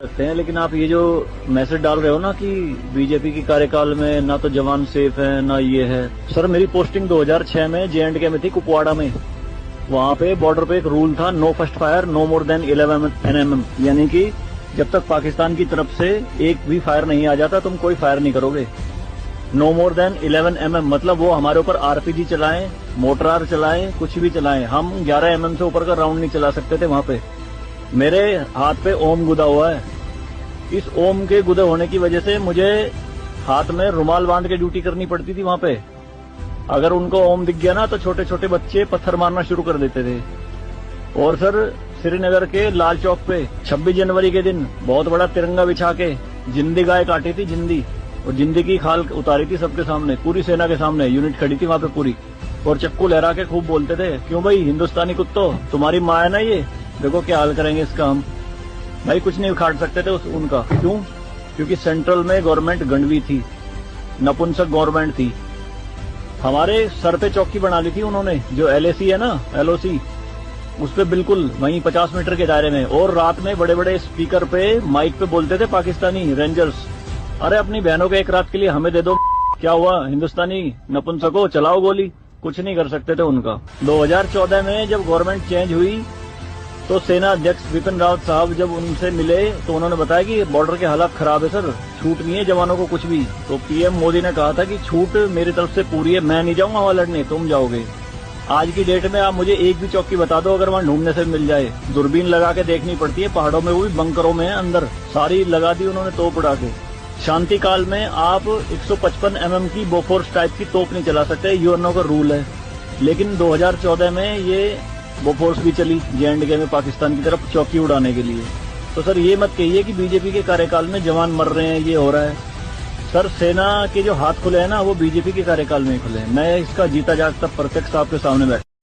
सकते हैं, लेकिन आप ये जो मैसेज डाल रहे हो ना कि बीजेपी की कार्यकाल में ना तो जवान सेफ है ना ये है। सर मेरी पोस्टिंग 2006 में J&K में थी, कुपवाड़ा में। वहाँ पे बॉर्डर पे एक रूल था, no first fire no more than 11 NM, यानी कि जब तक पाकिस्तान की तरफ से एक भी फायर नहीं आ जाता तुम कोई फायर नहीं करोगे। नो मोर देन 11 MM मतलब वो हमारे ऊपर RPG चलाएं, मोटरार चलाएं, कुछ भी चलाएं, हम 11 MM से ऊपर का राउंड नहीं चला सकते थे वहाँ पे। मेरे हाथ पे ओम गुदा हुआ है। इस ओम के गुदे होने की वजह से मुझे हाथ में रुमाल बांध के ड्यूटी करनी पड़ती थी वहाँ पे। अगर उनको ओम दिख गया ना तो छोटे छोटे बच्चे पत्थर मारना शुरू कर देते थे। और सर श्रीनगर के लाल चौक पे 26 जनवरी के दिन बहुत बड़ा तिरंगा बिछा के जिंदी गाय काटी थी, जिंदी, और जिंदी की खाल उतारी थी सबके सामने, पूरी सेना के सामने। यूनिट खड़ी थी वहाँ पे पूरी, और चक्कू लहरा के खूब बोलते थे, क्यों भाई हिंदुस्तानी कुत्तों, तुम्हारी माँ है ना ये, देखो क्या हाल करेंगे इसका हम। भाई कुछ नहीं उखाड़ सकते थे उनका। क्यों? क्योंकि सेंट्रल में गवर्नमेंट गंडवी थी, नपुंसक गवर्नमेंट थी। हमारे सर पे चौकी बना ली थी उन्होंने, जो LAC है ना, LOC, उस पे बिल्कुल वहीं 50 मीटर के दायरे में। और रात में बड़े बड़े स्पीकर पे माइक पे बोलते थे पाकिस्तानी रेंजर्स, अरे अपनी बहनों के एक रात के लिए हमें दे दो, क्या हुआ हिंदुस्तानी नपुंसको, चलाओ गोली। कुछ नहीं कर सकते थे उनका। 2014 में जब गवर्नमेंट चेंज हुई तो सेना अध्यक्ष बिपिन रावत साहब जब उनसे मिले तो उन्होंने बताया कि बॉर्डर के हालात खराब है सर, छूट नहीं है जवानों को कुछ भी। तो PM मोदी ने कहा था कि छूट मेरी तरफ से पूरी है, मैं नहीं जाऊंगा वहां लड़ने, तुम जाओगे। आज की डेट में आप मुझे एक भी चौकी बता दो अगर वहां ढूंढने से मिल जाए। दूरबीन लगा के देखनी पड़ती है पहाड़ों में, वो भी बंकरों में अंदर, सारी लगा दी उन्होंने तोप उड़ा के। शांति काल में आप 155 MM की बोफोर्स टाइप की तोप नहीं चला सकते, UNO का रूल है। लेकिन 2014 में ये बोफोर्स भी चली J&K में पाकिस्तान की तरफ चौकी उड़ाने के लिए। तो सर ये मत कहिए कि बीजेपी के कार्यकाल में जवान मर रहे हैं, ये हो रहा है। सर सेना के जो हाथ खुले हैं ना वो बीजेपी के कार्यकाल में खुले हैं। मैं इसका जीता जागता प्रत्यक्ष आपके सामने बैठा